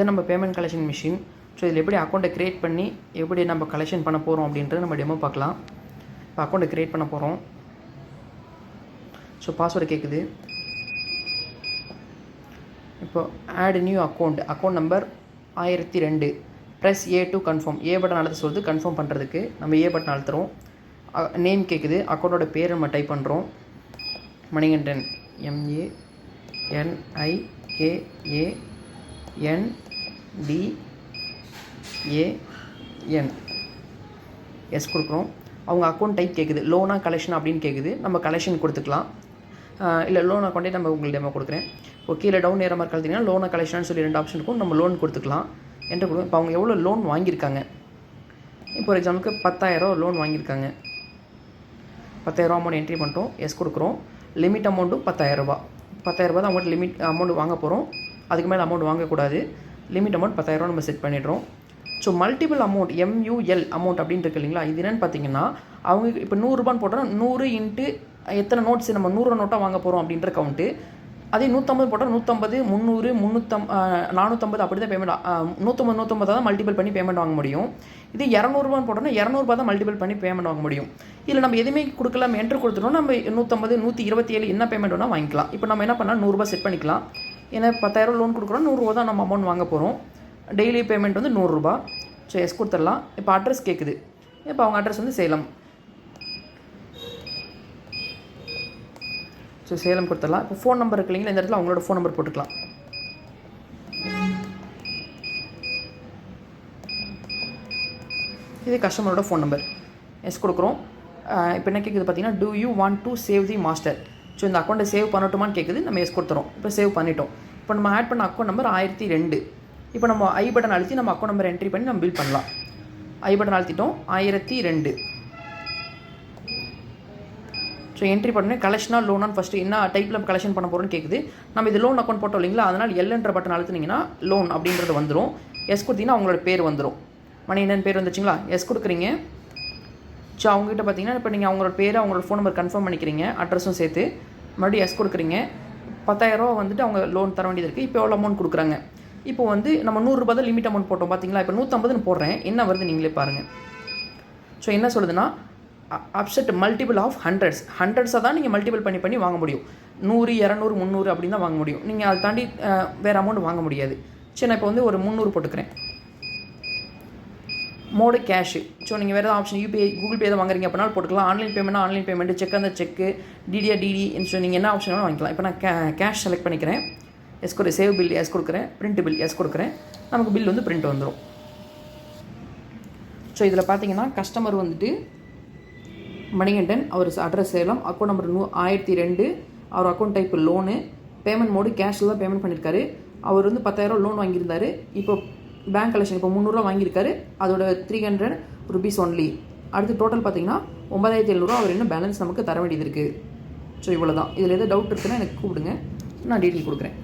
இது நம்ம payment collection machine. So இதில் எப்படி அக்கௌண்ட்டை க்ரியேட் பண்ணி எப்படி நம்ம கலெக்ஷன் பண்ண போகிறோம் அப்படின்றது நம்ம டெமோ பார்க்கலாம். இப்போ அக்கௌண்ட்டை க்ரியேட் பண்ண போகிறோம். ஸோ பாஸ்வேர்டு கேட்குது. இப்போ add new account number 1002 press A to confirm. A button அழுத்த சொல்லுது கன்ஃபார்ம் பண்ணுறதுக்கு. நம்ம ஏ பட்டன் அழுத்துறோம். நேம் கேட்குது. அக்கௌண்ட்டோட பேர் நம்ம டைப் பண்ணுறோம். மணிகண்டன் MANIKANDAN எஸ் கொடுக்குறோம். அவங்க அக்கௌண்ட் டைப் கேட்குது. லோனா கலெக்ஷன் அப்படின்னு கேட்குது. நம்ம கலெக்ஷன் கொடுத்துக்கலாம். இல்லை லோன் அக்கௌண்ட்டே நம்ம உங்களுக்கு டெமோ கொடுக்குறேன். இப்போ கீழே டவுன் ஏற மாதிரி கழுத்திங்கன்னா லோனை கலெக்ஷன் சொல்லி 2 ஆப்ஷன் இருக்கும். நம்ம லோன் கொடுத்துக்கலாம். என்ட்ரு கொடுக்கும். இப்போ அவங்க எவ்வளோ லோன் வாங்கியிருக்காங்க. இப்போ ஒரு எக்ஸாம்பிளுக்கு 10,000 லோன் வாங்கியிருக்காங்க. 10,000 அமௌண்ட் என்ட்ரி பண்ணிட்டோம். எஸ் கொடுக்குறோம். லிமிட் அமௌண்ட்டும் 10,000 10,000 தான் அவங்கள்ட்ட லிமிட் அமௌண்ட் வாங்க போகிறோம். அதுக்கு மேலே அமௌண்ட் வாங்கக்கூடாது. லிமிட் அமௌண்ட் 10,000 நம்ம செட் பண்ணிடுறோம். So multiple amount MUL amount அப்படின்னு இருக்கு இல்லைங்களா. இது என்னென்னு பார்த்தீங்கன்னா அவங்க இப்போ 100 ரூபான்னு போட்டால் 100 இன்ட்டு எத்தனை நோட்ஸ் நம்ம 100 நோட்டாக வாங்க போகிறோம் அப்படின்ற கவுண்ட்டு. அதே 150 போட்டால் 150 300 450 அப்படி தான் பேமெண்ட் 150 தான் மல்டிபிள் பண்ணி பேமெண்ட் வாங்க முடியும். இது 200 ரூபான்னு போட்டோம்னா 200 தான் மல்டிபிள் பண்ணி பேமெண்ட் வாங்க முடியும். இதில் நம்ம எதுவுமே கொடுக்கலாம். என்ட்ரு கொடுத்துட்டோம். நம்ம 150 127 என்ன பேமெண்ட் வேணால் வாங்கிக்கலாம். இப்போ நம்ம என்ன பண்ணலாம் 100 ரூபா செட் பண்ணிக்கலாம். ஏன்னா 10,000 லோன் கொடுக்குறோம். 100 ரூபா தான் நம்ம அமௌண்ட் வாங்க போகிறோம். டெய்லி பேமெண்ட் வந்து 100 ரூபா. ஸோ எஸ் கொடுத்துடலாம். இப்போ அட்ரஸ் கேட்குது. இப்போ அவங்க அட்ரஸ் வந்து சேலம். ஸோ சேலம் கொடுத்துடலாம். இப்போ ஃபோன் நம்பர் இருக்கு இல்லைங்களா. இந்த இடத்துல அவங்களோட ஃபோன் நம்பர் போட்டுக்கலாம். இது கஸ்டமரோட ஃபோன் நம்பர். எஸ் கொடுக்குறோம். இப்போ என்ன கேட்குது பார்த்தீங்கன்னா do you want to save the master. So இந்த அக்கௌண்ட்டை சேவ் பண்ணட்டுமான்னு கேட்குது. நம்ம எஸ் கொடுத்துறோம். இப்போ சேவ் பண்ணிட்டோம். இப்போ நம்ம ஆட் பண்ண அக்கௌண்ட் நம்பர் 1002. இப்போ நம்ம ஐ பட்டன் அழுத்தி நம்ம அக்கௌண்ட் நம்பர் என்ட்ரி பண்ணி நம்ம பில் பண்ணலாம். ஐ பட்டன் அழுத்திட்டோம். 1002. ஸோ என்ட்ரி பண்ணி கலெக்ஷனாக லோனான்னு ஃபஸ்ட்டு என்ன டைப்பில் கலெக்ஷன் பண்ண போகிறோன்னு கேட்குது. நம்ம இது லோன் அக்கௌண்ட் போட்டோம் இல்லைங்களா. அதனால் எல்ன்ற பட்டன் அழுத்துனீங்கன்னா லோன் அப்படின்றது வந்துடும். எஸ் கொடுத்தீங்கன்னா அவங்களோட பேர் வந்துடும். மணிகண்டன் பேர் வந்துச்சுங்களா. எஸ் கொடுக்குறீங்க. ஸோ அவங்ககிட்ட பார்த்தீங்கன்னா இப்போ நீங்கள் அவங்களோட பேர் அவங்களோட ஃபோன் நம்பர் கன்ஃபார்ம் பண்ணிக்கிறீங்க. அட்ரஸும் சேர்த்து மறுபடியும் எஸ் கொடுக்குறீங்க. 10,000 வந்துட்டு அவங்க லோன் தர வேண்டியது இருக்குது. இப்போ எவ்வளோ அமௌண்ட் கொடுக்குறாங்க. இப்போ வந்து நம்ம 100 ரூபா தான் லிமிட் அமௌண்ட் போட்டோம் பார்த்தீங்களா. இப்போ 150ன்னு போடுறேன். என்ன வருது நீங்களே பாருங்கள். ஸோ என்ன சொல்லுதுன்னா அப்செட் மல்டிபிள் ஆஃப் ஹண்ட்ரட்ஸாக தான் நீங்கள் மல்டிபிள் பண்ணி வாங்க முடியும். 100 200 300 அப்படின்னு தான் வாங்க முடியும். நீங்கள் அதை தாண்டி வேறு அமௌண்ட் வாங்க முடியாது. சரி நான் இப்போ வந்து ஒரு 300 போட்டுக்கிறேன். Mode cash. ஸோ நீங்கள் வேறு ஏதாவது ஆப்ஷன் UPI கூகுள் பே தான் வாங்குறீங்க அப்படின்னாலும் போட்டுக்கலாம். ஆன்லைன் பேமெண்ட்னா ஆன்லைன் பேமெண்ட், செக் அந்த செக்கு, டிடியா டிடி. ஸோ நீங்கள் என்ன ஆப்ஷன் வேணாலும் வாங்கிக்கலாம். இப்போ நான் கேஷ் செலக்ட் பண்ணிக்கிறேன். எஸ் கொடு. சேவ் பில் எஸ் கொடுக்குறேன். பிரிண்ட் பில் எஸ் கொடுக்குறேன். நமக்கு பில் வந்து பிரிண்ட் வந்துடும். ஸோ இதில் பார்த்தீங்கன்னா கஸ்டமர் வந்துட்டு மணிகண்டன், அவர் அட்ரஸ் சேலம், அக்கௌண்ட் நம்பர் 1002, அவர் account type loan, payment mode கேஷில் தான் பேமெண்ட் பண்ணியிருக்காரு. அவர் வந்து 10,000 லோன் வாங்கியிருந்தார். இப்போ பேங்க் கலெக்ஷன் இப்போ 300 ரூபா வாங்கியிருக்காரு. அதோட 300 ருபீஸ் ஒன்லி. அடுத்து டோட்டல் பார்த்தீங்கன்னா 9,700 அவர் இன்னும் பேலன்ஸ் நமக்கு தர வேண்டியது இருக்குது. ஸோ இவ்வளோ தான். இதில் எதாவது டவுட் இருக்குன்னா எனக்கு கூப்பிடுங்க. நான் டீட்டெயில் கொடுக்குறேன்.